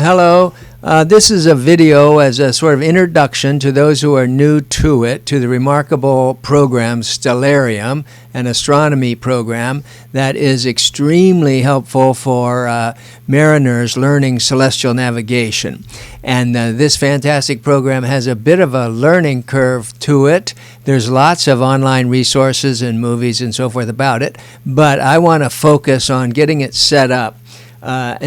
Hello. This is a video as a sort of introduction to those who are new to it, to the remarkable program Stellarium, an astronomy program that is extremely helpful for mariners learning celestial navigation. And this fantastic program has a bit of a learning curve to it. There's lots of online resources and movies and so forth about it, but I want to focus on getting it set up. That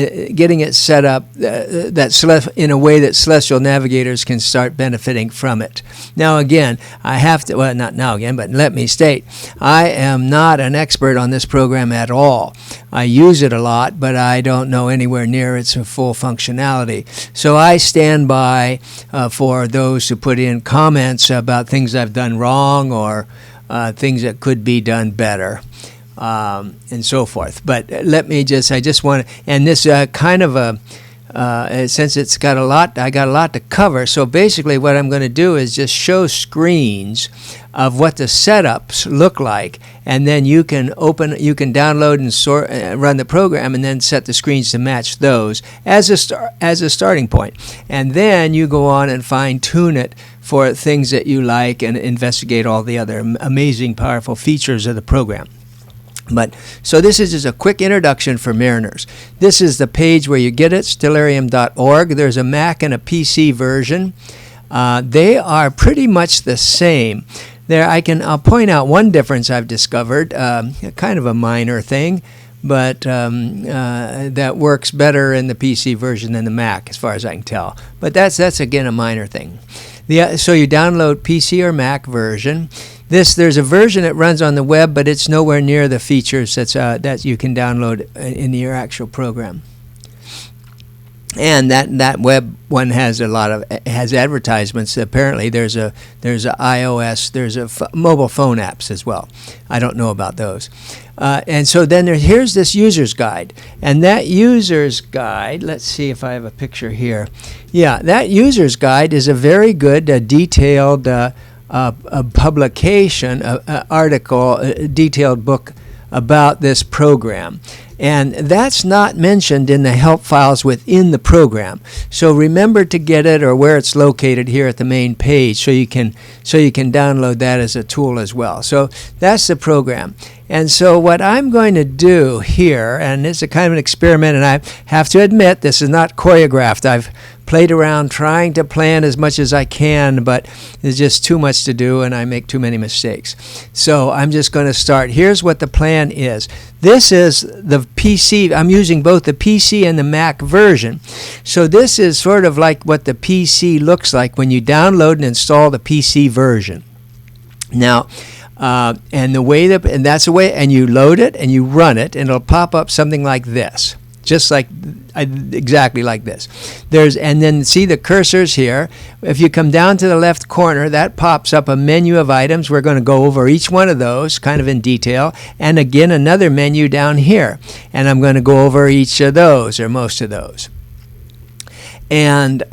in a way that celestial navigators can start benefiting from it. Now again, I have to, well, not now again, but let me state, I am not an expert on this program at all. I use it a lot, but I don't know anywhere near its full functionality. So I stand by for those who put in comments about things I've done wrong or things that could be done better. And so forth. But let me just, I just want to, and this kind of a, since it's got a lot, I got a lot to cover, so basically what I'm going to do is just show screens of what the setups look like, and then you can download and run the program and then set the screens to match those as a starting point. And then you go on and fine-tune it for things that you like and investigate all the other amazing, powerful features of the program. So this is just a quick introduction for mariners. This is the page where you get it, stellarium.org. There's a Mac and a PC version. They are pretty much the same. I'll point out one difference I've discovered, kind of a minor thing, but that works better in the PC version than the Mac, as far as I can tell. But that's again a minor thing. So you download PC or Mac version. There's a version that runs on the web, but it's nowhere near the features that you can download in your actual program. And that web one has has advertisements. Apparently, there's a iOS, there's mobile phone apps as well. I don't know about those. And so then here's this user's guide, and that user's guide. Let's see if I have a picture here. Yeah, that user's guide is a very good, detailed. A publication, article, a detailed book about this program. And that's not mentioned in the help files within the program. So remember to get it or where it's located here at the main page so you can download that as a tool as well. So that's the program. And so what I'm going to do here, and it's a kind of an experiment, and I have to admit this is not choreographed. I've played around trying to plan as much as I can, but there's just too much to do and I make too many mistakes. So I'm just going to start. Here's what the plan is. This is the PC. I'm using both the PC and the Mac version. So this is sort of like what the PC looks like when you download and install the PC version. Now, and that's the way, and you load it and you run it, and it'll pop up something like this. Just like exactly like this. And then see the cursors here. If you come down to the left corner, that pops up a menu of items. We're going to go over each one of those kind of in detail. And again, another menu down here. And I'm going to go over each of those or most of those. And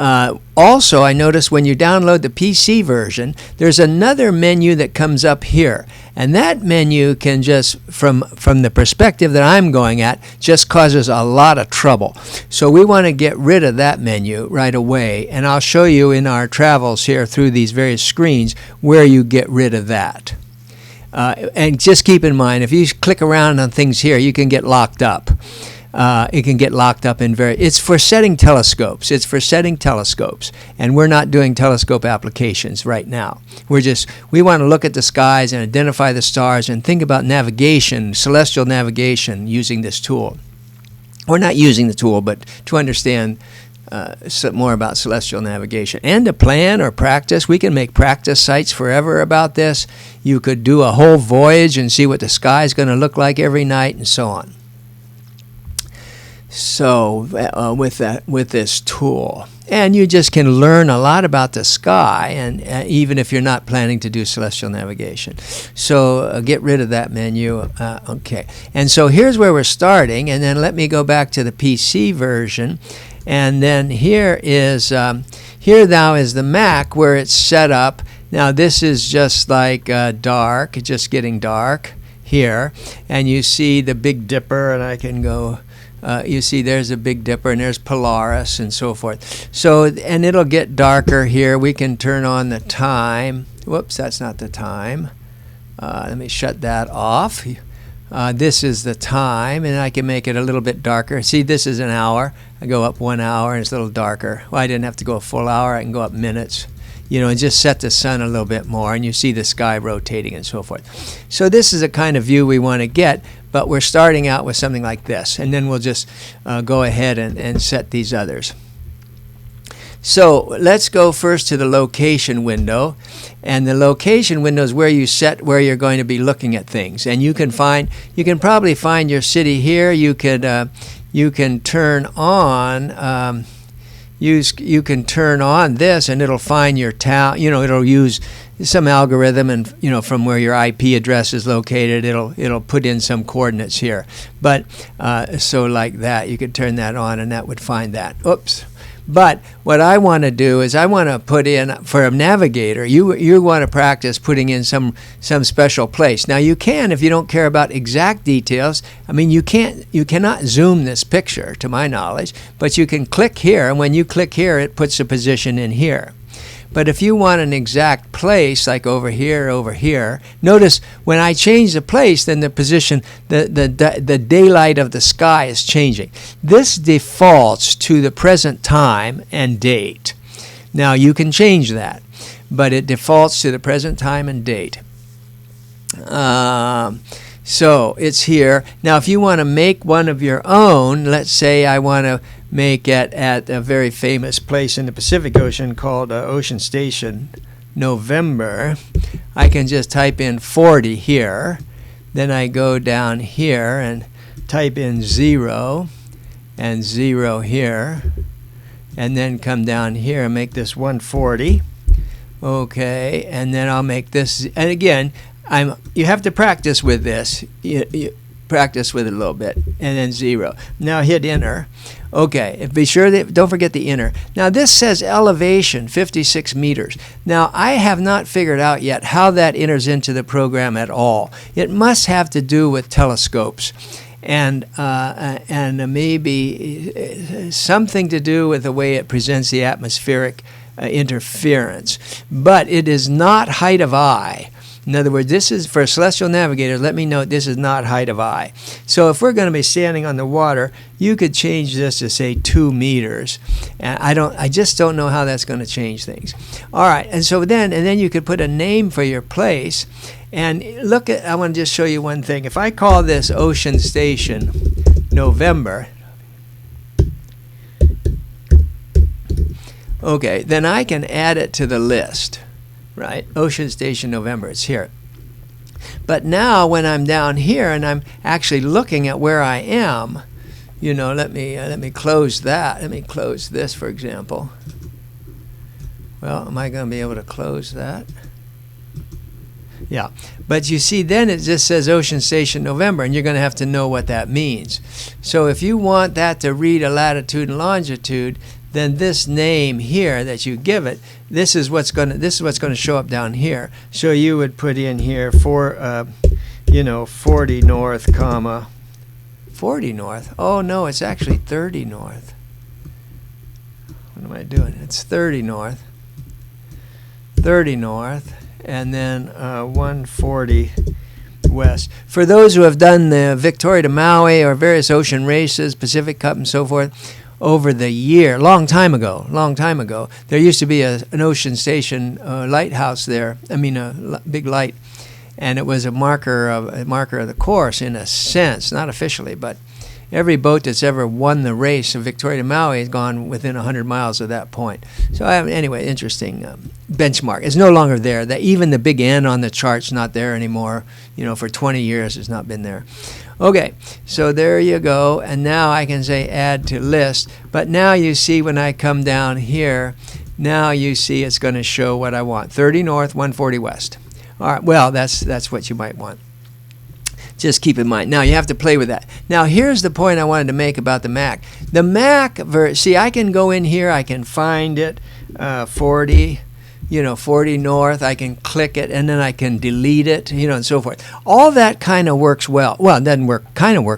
also, I noticed when you download the PC version, there's another menu that comes up here. And that menu can just, from the perspective that I'm going at, just causes a lot of trouble. So we want to get rid of that menu right away. And I'll show you in our travels here through these various screens where you get rid of that. And just keep in mind, if you click around on things here, you can get locked up. It can get locked up in it's for setting telescopes. It's for setting telescopes. And we're not doing telescope applications right now. We want to look at the skies and identify the stars and think about navigation, celestial navigation, using this tool. Or not using the tool, but to understand more about celestial navigation. And to plan or practice. We can make practice sites forever about this. You could do a whole voyage and see what the sky is going to look like every night and so on. So with this tool, and you just can learn a lot about the sky, and even if you're not planning to do celestial navigation. So get rid of that menu. Okay, and so here's where we're starting, and then let me go back to the PC version, and then here now is the Mac where it's set up. Now this is just like dark, just getting dark here, and you see the Big Dipper, and I can go You see there's a Big Dipper, and there's Polaris, and so forth. So, and it'll get darker here. We can turn on the time. Whoops, that's not the time. Let me shut that off. This is the time, and I can make it a little bit darker. See, this is an hour. I go up 1 hour, and it's a little darker. Well, I didn't have to go a full hour. I can go up minutes, you know, and just set the sun a little bit more, and you see the sky rotating and so forth. So this is a kind of view we want to get, but we're starting out with something like this, and then we'll just go ahead and set these others. So let's go first to the location window, and the location window is where you set where you're going to be looking at things. And you can probably find your city here. You can turn on you can turn on this, and it'll find your town. You know, it'll use some algorithm, and you know, from where your IP address is located, it'll put in some coordinates here. But so like that, you could turn that on, and that would find that. Oops. But what I want to do is I want to put in, for a navigator, you want to practice putting in some special place. Now you can, if you don't care about exact details. I mean, you cannot zoom this picture, to my knowledge, but you can click here, and when you click here, it puts a position in here. But if you want an exact place, like over here, notice when I change the place, then the position, the daylight of the sky is changing. This defaults to the present time and date. Now you can change that, but it defaults to the present time and date. So it's here. Now if you want to make one of your own, let's say I want to make it at a very famous place in the Pacific Ocean called Ocean Station, November. I can just type in 40 here. Then I go down here and type in 0 and 0 here. And then come down here and make this 140. Okay, and then I'll make this, and again, you have to practice with this. You practice with it a little bit, and then 0. Now hit enter. Okay, be sure that don't forget the enter. Now this says elevation 56 meters. Now I have not figured out yet how that enters into the program at all. It must have to do with telescopes, and maybe something to do with the way it presents the atmospheric interference. But it is not height of eye. In other words, this is for celestial navigators. Let me note this is not height of eye. So if we're going to be standing on the water, you could change this to say 2 meters. And I just don't know how that's going to change things. All right, and so then you could put a name for your place. And look at, I want to just show you one thing. If I call this Ocean Station November, okay, then I can add it to the list. Right, Ocean Station November, it's here. But now when I'm down here and I'm actually looking at where I am, you know, let me close that. Let me close this, for example. Well, am I going to be able to close that? Yeah, but you see, then it just says Ocean Station November, and you're going to have to know what that means. So if you want that to read a latitude and longitude, then this name here that you give it, this is what's going to show up down here. So you would put in here 40 north, comma 40 north. Oh no, it's actually 30 north. What am I doing? It's 30 north, and then 140 west. For those who have done the Victoria to Maui or various ocean races, Pacific Cup and so forth, over the year, long time ago, there used to be an Ocean Station lighthouse there. I mean, a big light, and it was a marker of the course in a sense, not officially, but every boat that's ever won the race of Victoria to Maui has gone within 100 miles of that point. So anyway, interesting benchmark. It's no longer there. Even the big N on the chart's not there anymore. You know, for 20 years it's not been there. Okay, so there you go, and now I can say add to list, but now you see when I come down here, now you see it's going to show what I want, 30 north, 140 west. All right, well, that's what you might want. Just keep in mind. Now, you have to play with that. Now, here's the point I wanted to make about the Mac. The Mac, see, I can go in here, I can find it, 40, 40 north, I can click it and then I can delete it, and so forth. All that kind of works well. Well, it doesn't work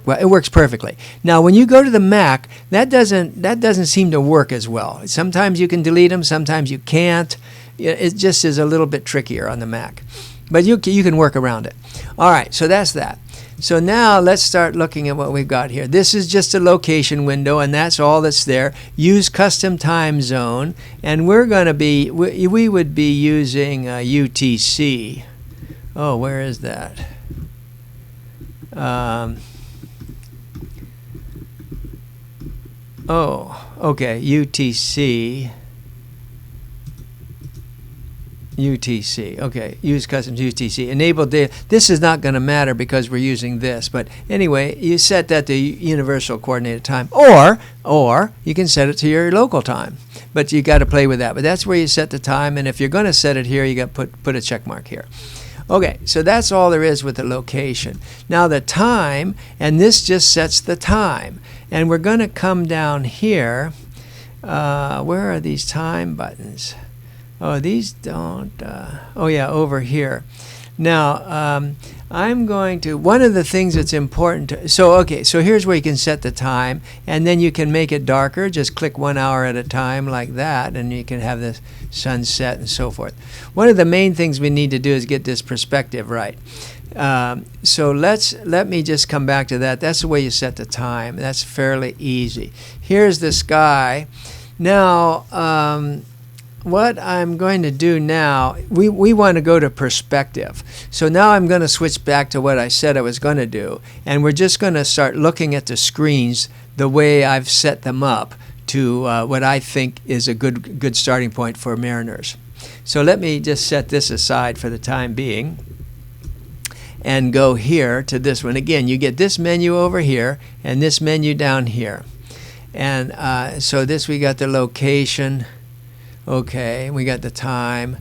well. It works perfectly. Now, when you go to the Mac, that doesn't seem to work as well. Sometimes you can delete them, sometimes you can't. It just is a little bit trickier on the Mac. But you can work around it. All right, so that's that. So now let's start looking at what we've got here. This is just a location window, and that's all that's there. Use custom time zone, and we're going to be, we would be using UTC. Oh, where is that? Oh, okay, UTC. UTC. Okay, use custom UTC. Enable data. This is not going to matter because we're using this. But anyway, you set that to universal coordinated time, or you can set it to your local time. But you got to play with that. But that's where you set the time. And if you're going to set it here, you got to put a check mark here. Okay, so that's all there is with the location. Now the time, and this just sets the time. And we're going to come down here. Where are these time buttons? Oh, these don't. Oh, yeah, over here. Now, I'm going to, one of the things that's important, so here's where you can set the time, and then you can make it darker. Just click 1 hour at a time like that, and you can have the sunset and so forth. One of the main things we need to do is get this perspective right. So let me just come back to that. That's the way you set the time. That's fairly easy. Here's the sky. Now, what I'm going to do now, we want to go to perspective. So now I'm going to switch back to what I said I was going to do. And we're just going to start looking at the screens the way I've set them up to what I think is a good starting point for mariners. So let me just set this aside for the time being and go here to this one. Again, you get this menu over here and this menu down here. And so this, we got the location. Okay, we got the time.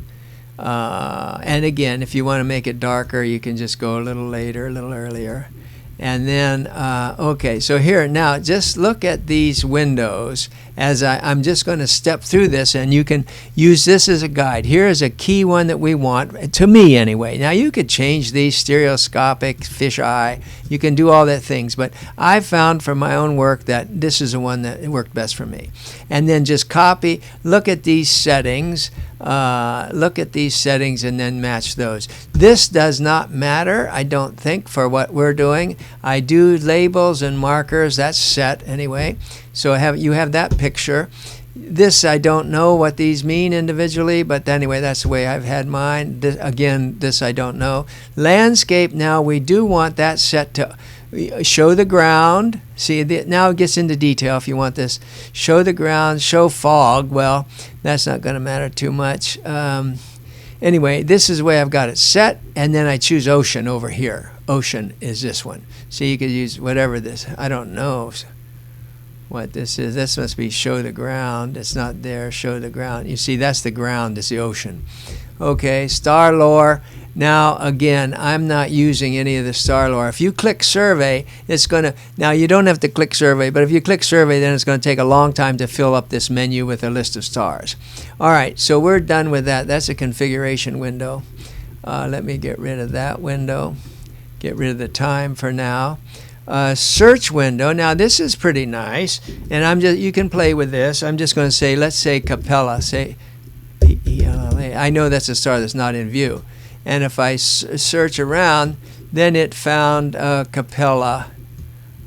And again, if you want to make it darker, you can just go a little later, a little earlier. And then, okay, so here, now just look at these windows as I'm just going to step through this, and you can use this as a guide. Here is a key one that we want, to me anyway. Now you could change these, stereoscopic, fisheye, you can do all that things, but I found from my own work that this is the one that worked best for me. And then just copy, look at these settings, and then match those. This does not matter, I don't think, for what we're doing. I do labels and markers, that's set anyway. So you have that picture. This, I don't know what these mean individually, but anyway, that's the way I've had mine. This I don't know. Landscape, now we do want that set to show the ground. See, now it gets into detail if you want this. Show the ground, show fog. Well, that's not going to matter too much. Anyway, this is the way I've got it set, and then I choose ocean over here. Ocean is this one. See, you could use whatever this, I don't know what this is. This must be show the ground. It's not there, show the ground. You see, that's the ground, it's the ocean. Okay, star lore. Now, again, I'm not using any of the star lore. If you click survey, it's going to, now you don't have to click survey, but if you click survey, then it's going to take a long time to fill up this menu with a list of stars. All right, so we're done with that. That's a configuration window. Let me get rid of that window. Get rid of the time for now. Search window. Now this is pretty nice, and you can play with this. I'm just going to say, let's say Capella. Say P-E-L-L-A. I know that's a star that's not in view. And if I search around, then it found Capella.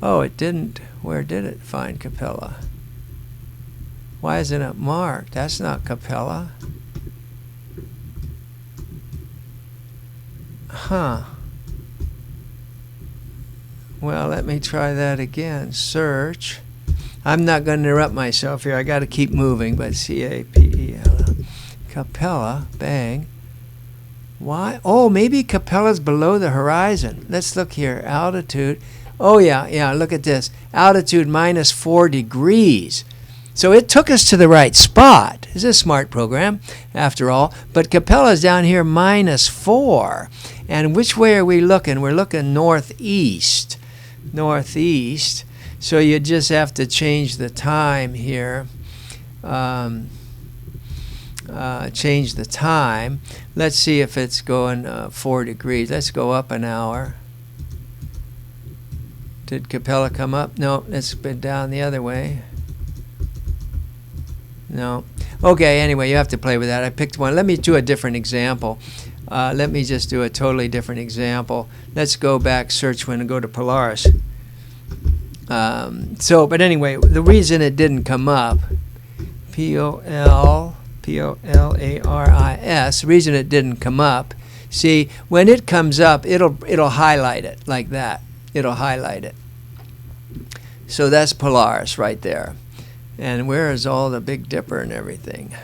Oh, it didn't. Where did it find Capella? Why isn't it marked? That's not Capella. Huh. Well, let me try that again. Search. I'm not going to interrupt myself here. I got to keep moving, but C-A-P-E-L-L. Capella, bang. Why? Oh, maybe Capella's below the horizon. Let's look here. Altitude. Oh, yeah, look at this. Altitude minus 4 degrees. So it took us to the right spot. It's a smart program, after all. But Capella's down here minus 4. And which way are we looking? We're looking northeast. Northeast. So you just have to change the time here. change the time. Let's see if it's going 4 degrees. Let's go up an hour. Did Capella come up? No, it's been down the other way. No. Okay, anyway, you have to play with that. I picked one. Let me do a different example. Let me just do a totally different example. Let's go back, search window, go to Polaris. But anyway, the reason it didn't come up, Polaris, the reason it didn't come up, see, when it comes up, it'll highlight it like that. It'll highlight it. So that's Polaris right there. And where is all the Big Dipper and everything?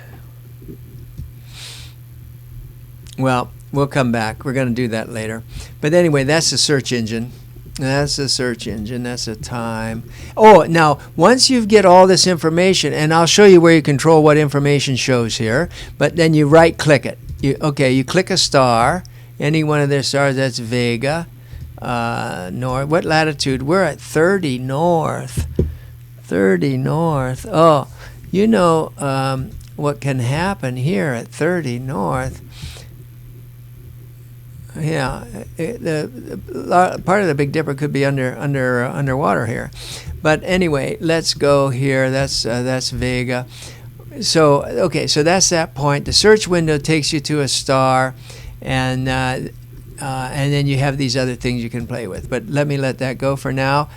Well, we'll come back. We're going to do that later. But anyway, that's the search engine. That's the search engine. That's the time. Oh, now, once you get all this information, and I'll show you where you control what information shows here, but then you right-click it. You click a star, any one of their stars, that's Vega. North. What latitude? We're at 30 north. 30 north. Oh, you know what can happen here at 30 north. Yeah, part of the Big Dipper could be underwater here. But anyway, let's go here. That's Vega. So okay, so that's that point. The search window takes you to a star, and then you have these other things you can play with. But let that go for now.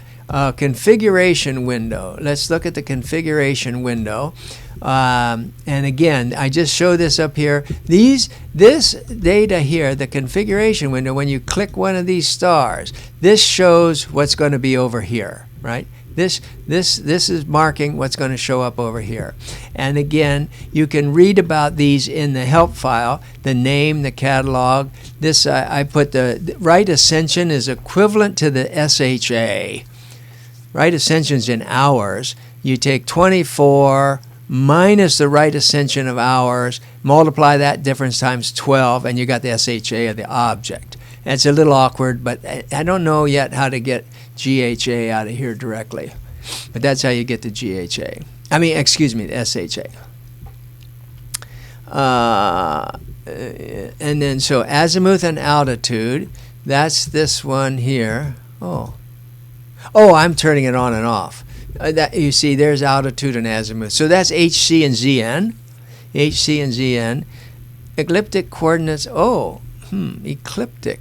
Configuration window. Let's look at the configuration window. And again, I just show this up here. This data here, the configuration window, when you click one of these stars, this shows what's going to be over here, right? This is marking what's going to show up over here. And again, you can read about these in the help file, the name, the catalog. This I put the right ascension is equivalent to the SHA. Right ascension's in hours. You take 24 minus the right ascension of hours, multiply that difference times 12, and you got the SHA of the object. And it's a little awkward, but I don't know yet how to get GHA out of here directly. But that's how you get the GHA. I mean, excuse me, the SHA. And then so azimuth and altitude, that's this one here. Oh, I'm turning it on and off. That you see, there's altitude and azimuth. So that's HC and ZN. HC and ZN. Ecliptic coordinates. Ecliptic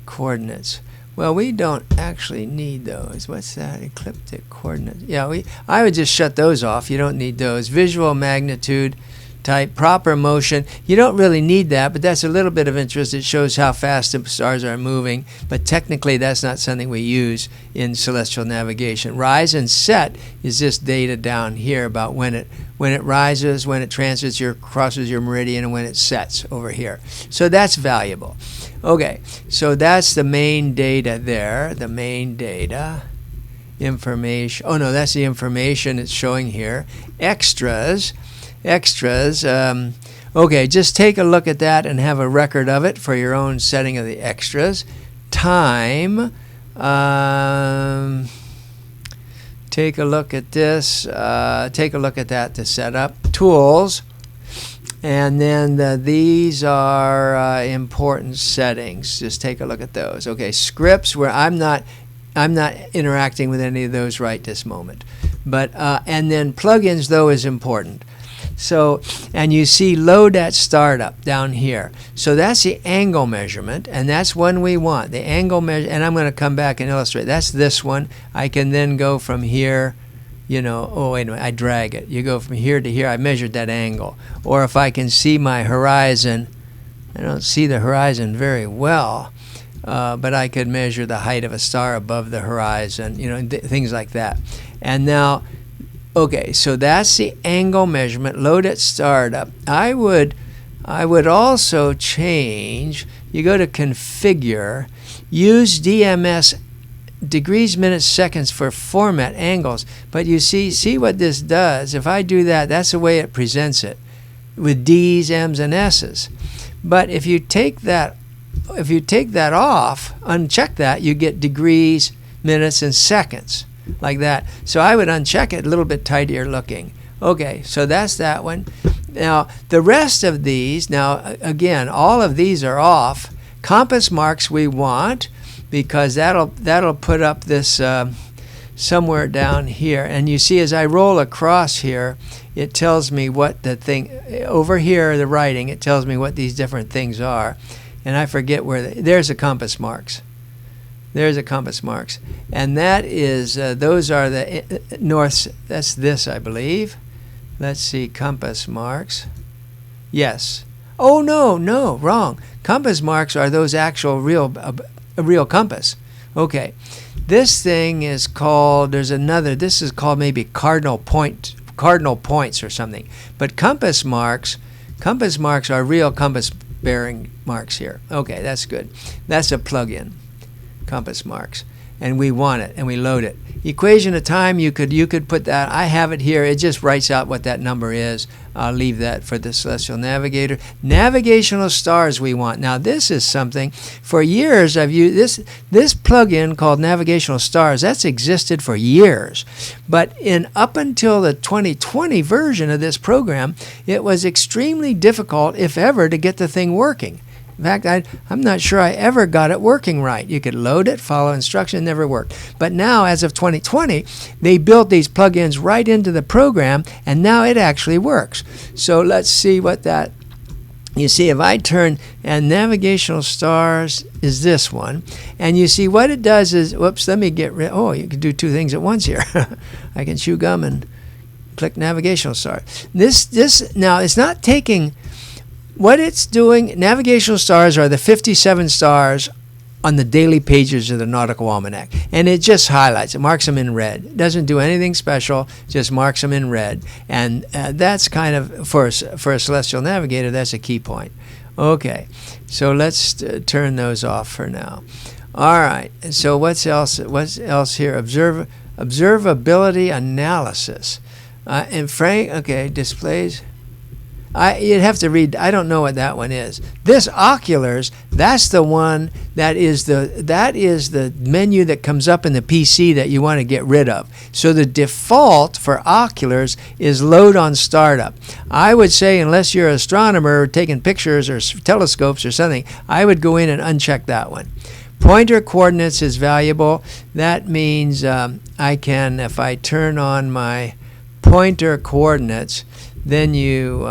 coordinates. Well, we don't actually need those. What's that? Ecliptic coordinates. Yeah, I would just shut those off. You don't need those. Visual magnitude type, proper motion. You don't really need that, but that's a little bit of interest. It shows how fast the stars are moving, but technically that's not something we use in celestial navigation. Rise and set is this data down here about when it rises, when it transits crosses your meridian, and when it sets over here. So that's valuable. Okay, so that's the main data there, the main data. Information. Oh no, that's the information it's showing here. Extras. Okay, just take a look at that and have a record of it for your own setting of the extras. Time. Take a look at this. Take a look at that to set up. Tools. And then these are important settings. Just take a look at those. Okay, scripts, where I'm not interacting with any of those right this moment. But and then plugins, though, is important. So, and you see load at startup down here. So that's the angle measurement, and that's one we want. The angle measure, and I'm going to come back and illustrate. That's this one. I can then go from here, oh, wait a minute, I drag it. You go from here to here, I measured that angle. Or if I can see my horizon, I don't see the horizon very well, but I could measure the height of a star above the horizon, things like that. And now, okay, so that's the angle measurement, load at startup. I would also change, you go to configure, use DMS, degrees, minutes, seconds for format angles. But you see what this does. If I do that, that's the way it presents it, with D's, M's, and S's. But if you take that off, uncheck that, you get degrees, minutes, and seconds. Like that. So I would uncheck it, a little bit tidier looking. Okay, so that's that one. Now, the rest of these, now, again, all of these are off. Compass marks we want, because that'll put up this somewhere down here. And you see, as I roll across here, it tells me what the thing, over here, the writing, it tells me what these different things are. And I forget where, there's the compass marks. There's the compass marks. And that is, those are the north, that's this, I believe. Let's see, compass marks. Yes. Oh, no, wrong. Compass marks are those actual real compass. Okay. This thing is called, there's another, this is called maybe cardinal points or something. But compass marks are real compass bearing marks here. Okay, that's good. That's a plug-in, compass marks. And we want it, and we load it. Equation of time, you could put that. I have it here. It just writes out what that number is. I'll leave that for the Celestial Navigator. Navigational stars we want. Now, this is something, for years I've used this plug-in called Navigational Stars. That's existed for years. But up until the 2020 version of this program, it was extremely difficult, if ever, to get the thing working. In fact, I'm not sure I ever got it working right. You could load it, follow instruction, it never worked. But now, as of 2020, they built these plugins right into the program, and now it actually works. So let's see what that, you see, if I turn, and Navigational Stars is this one, and you see what it does is, whoops, let me get rid, oh, you can do two things at once here. I can chew gum and click Navigational Stars. This now, it's not taking, what it's doing, Navigational Stars are the 57 stars on the daily pages of the Nautical Almanac. And it just highlights, it marks them in red. It doesn't do anything special, just marks them in red. And that's kind of, for a Celestial Navigator, that's a key point. Okay, so let's turn those off for now. All right, so what's else here? Observability analysis. And Frank, okay, displays. You'd have to read, I don't know what that one is. This Oculus, that's the one that is the menu that comes up in the PC that you want to get rid of. So the default for Oculus is load on startup. I would say, unless you're an astronomer taking pictures or telescopes or something, I would go in and uncheck that one. Pointer coordinates is valuable. That means I can, if I turn on my pointer coordinates, then you,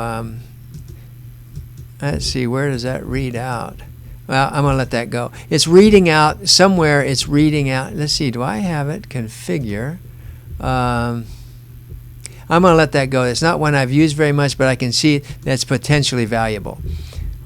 let's see, where does that read out? Well, I'm going to let that go. It's reading out, somewhere it's reading out. Let's see, do I have it? Configure. I'm going to let that go. It's not one I've used very much, but I can see that's potentially valuable.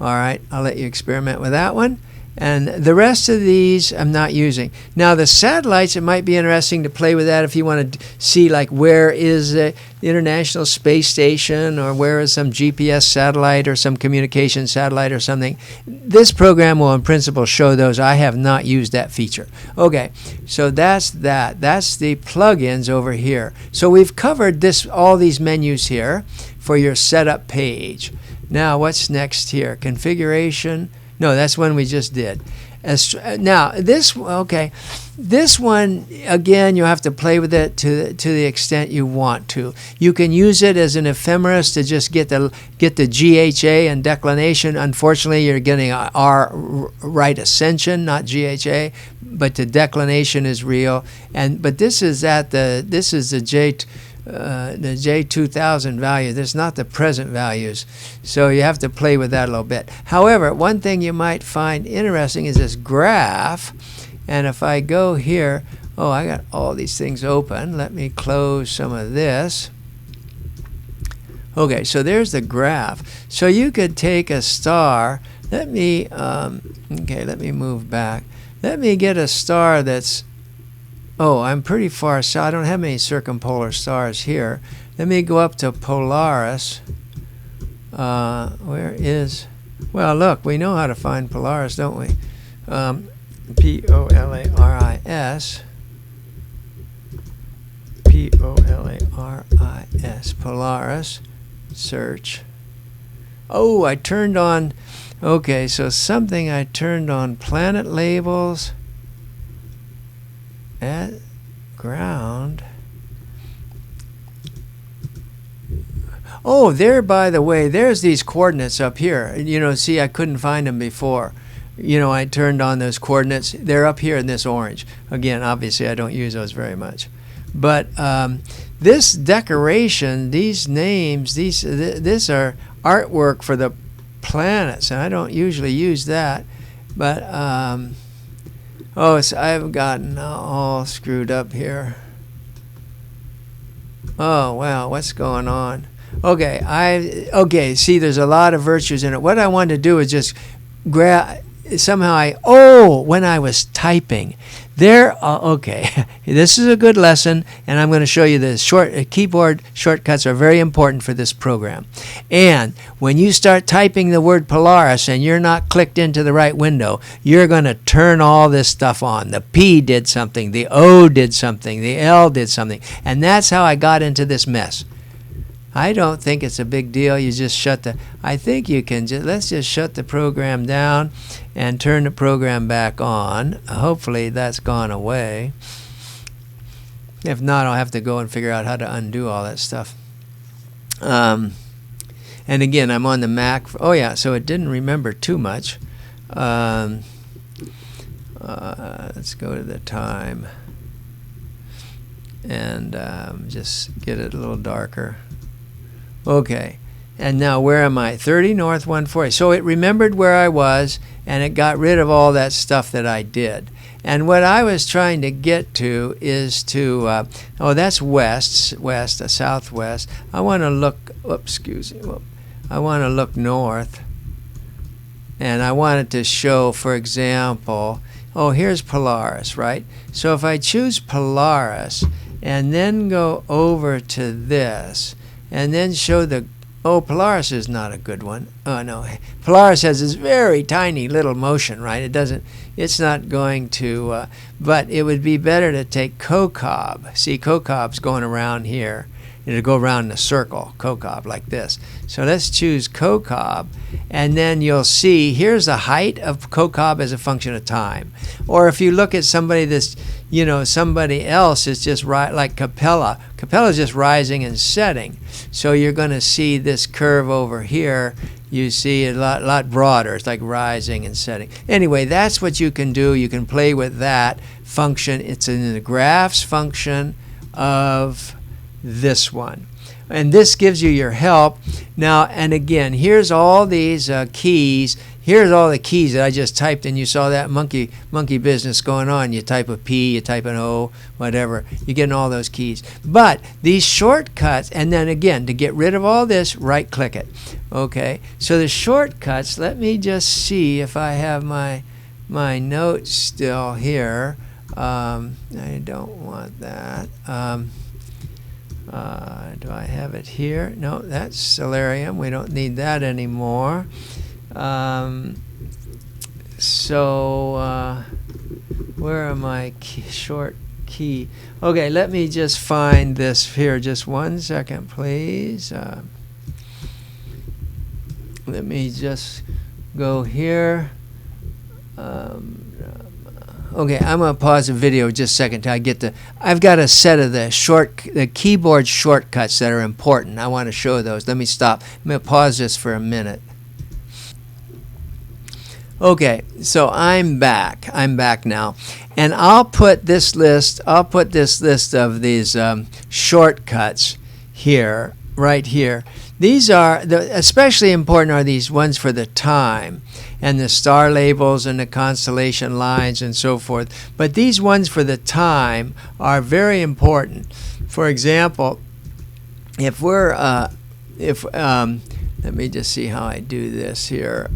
All right, I'll let you experiment with that one. And the rest of these I'm not using. Now the satellites, it might be interesting to play with that if you want to see, like, where is the International Space Station, or where is some GPS satellite or some communication satellite or something. This program will in principle show those. I have not used that feature. Okay, so that's that. That's the plugins over here. So we've covered all these menus here for your setup page. Now what's next here? Configuration. No, that's one we just did. Now, this one, again, you have to play with it to the extent you want to. You can use it as an ephemeris to just get the GHA and declination. Unfortunately, you're getting R right ascension, not GHA, but the declination is real. But this is the J2000 value. That's not the present values. So you have to play with that a little bit. However, one thing you might find interesting is this graph. And if I go here, oh, I got all these things open. Let me close some of this. Okay, so there's the graph. So you could take a star. Let me move back. Let me get a star that's, oh, I'm pretty far south. I don't have many circumpolar stars here. Let me go up to Polaris. Where is, well, look, we know how to find Polaris, don't we? P-O-L-A-R-I-S. P-O-L-A-R-I-S. Polaris. Search. Oh, I turned on, okay, so something I turned on, planet labels. At ground. Oh, there, by the way, there's these coordinates up here. You know, see, I couldn't find them before. You know, I turned on those coordinates. They're up here in this orange. Again, obviously, I don't use those very much. But this decoration, these names, this are artwork for the planets, and I don't usually use that. But, oh, so I've gotten all screwed up here. Oh, wow, what's going on? Okay, see, there's a lot of virtues in it. What I wanted to do is just grab, when I was typing, okay, this is a good lesson, and I'm going to show you the keyboard shortcuts are very important for this program. And when you start typing the word Polaris and you're not clicked into the right window, you're going to turn all this stuff on. The P did something, the O did something, the L did something, and that's how I got into this mess. I don't think it's a big deal. You just I think you can let's just shut the program down and turn the program back on. Hopefully that's gone away. If not, I'll have to go and figure out how to undo all that stuff. And again, I'm on the Mac. Oh yeah, so it didn't remember too much. Let's go to the time and just get it a little darker. Okay, and now where am I? 30 north 140. So it remembered where I was, and it got rid of all that stuff that I did. And what I was trying to get to is to, that's west, southwest. I want to look, I want to look north. And I wanted to show, for example, here's Polaris, right? So if I choose Polaris and then go over to this, and then show Polaris is not a good one. Oh, no. Polaris has this very tiny little motion, right? It's not going to, but it would be better to take COCOB. See, COCOB's going around here. It'll go around in a circle, COCOB, like this. So let's choose COCOB, and then you'll see here's the height of COCOB as a function of time. Or if you look at somebody that's, somebody else is just like Capella. Capella's just rising and setting. So you're going to see this curve over here. You see a lot broader. It's like rising and setting. Anyway, that's what you can do. You can play with that function. It's in the graphs function of this one. And this gives you your help. Now, and again, here's all these keys. Here's all the keys that I just typed, and you saw that monkey business going on. You type a P, you type an O, whatever. You're getting all those keys. But these shortcuts, and then again, to get rid of all this, right-click it. Okay, so the shortcuts, let me just see if I have my notes still here. I don't want that. Do I have it here? No, that's Stellarium. We don't need that anymore. Where are my short key? Okay, let me just find this here. Just 1 second, please. Let me just go here. Okay, I'm going to pause the video just a second till I get I've got a set of the keyboard shortcuts that are important. I want to show those. Let me stop. I'm going to pause this for a minute. Okay, so I'm back. I'm back now. And I'll put this list of these shortcuts here, right here. These are, especially important are these ones for the time, and the star labels and the constellation lines and so forth. But these ones for the time are very important. For example, if we're, let me just see how I do this here.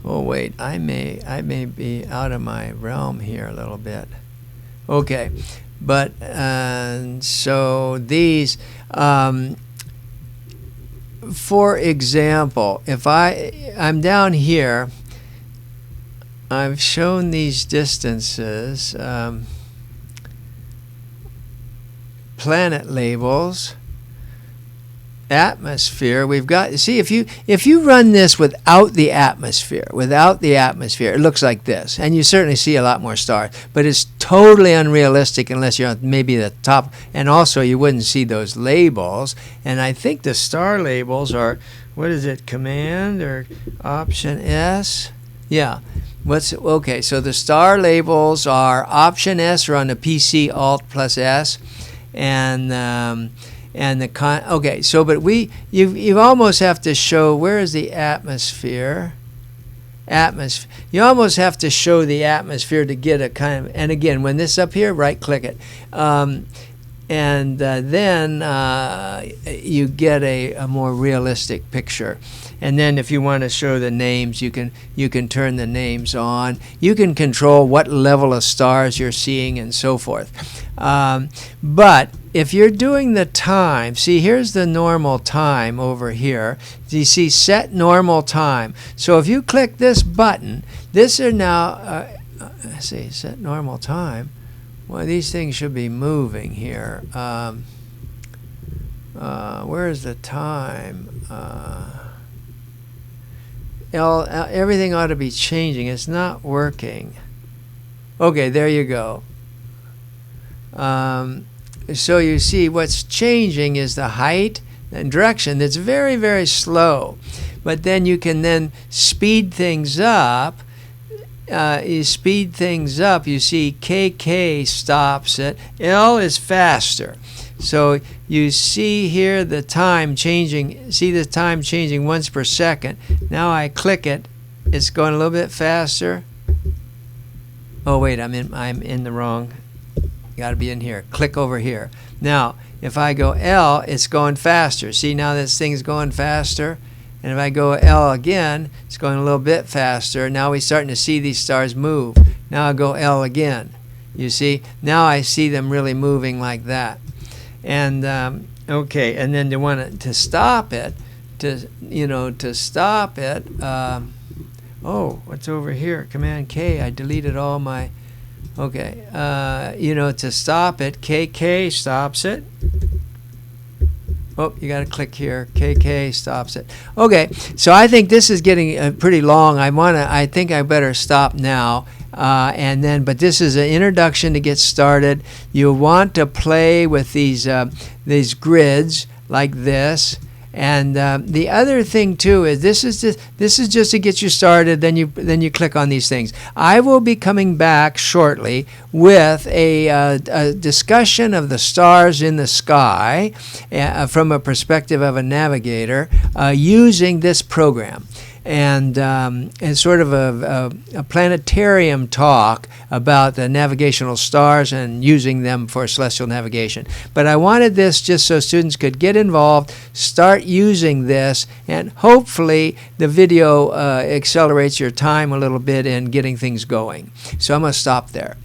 Oh wait, I may be out of my realm here a little bit. Okay, but so these, for example, if I'm down here, I've shown these distances, planet labels, atmosphere, we've got, see, if you run this without the atmosphere, it looks like this, and you certainly see a lot more stars, but it's totally unrealistic unless you're on maybe the top, and also you wouldn't see those labels. And I think the star labels are, what is it, Command or Option S? Yeah. Okay, so the star labels are Option S or on the PC alt+S, and the okay, so but you almost have to show, where is the atmosphere? You almost have to show the atmosphere to get a kind of, and again, when this up here, right click it, and then you get a more realistic picture. And then if you want to show the names, you can turn the names on. You can control what level of stars you're seeing and so forth. But if you're doing the time, see, here's the normal time over here. You see set normal time. So if you click this button, this are now, let's see, set normal time. Well, these things should be moving here. Where's the time? Everything ought to be changing. It's not working. Okay, there you go. So you see what's changing is the height and direction. That's very, very slow. But then you can then speed things up. You speed things up. You see KK stops it. L is faster. So you see here the time changing. See the time changing once per second. Now I click it. It's going a little bit faster. Oh wait, I'm in the wrong. Got to be in here. Click over here. Now if I go L, it's going faster. See, now this thing's going faster. And if I go L again, it's going a little bit faster. Now we're starting to see these stars move. Now I'll go L again. You see, now I see them really moving like that. And okay, and then to stop it, to stop it. Oh, what's over here? Command K. I deleted all my. Okay, to stop it, KK stops it. Oh, you got to click here. KK stops it. Okay, so I think this is getting pretty long. I think I better stop now. But this is an introduction to get started. You want to play with these grids like this. And the other thing too is this is just to get you started. Then you click on these things. I will be coming back shortly with a discussion of the stars in the sky from a perspective of a navigator using this program. And sort of a planetarium talk about the navigational stars and using them for celestial navigation. But I wanted this just so students could get involved, start using this, and hopefully the video accelerates your time a little bit in getting things going. So I'm going to stop there.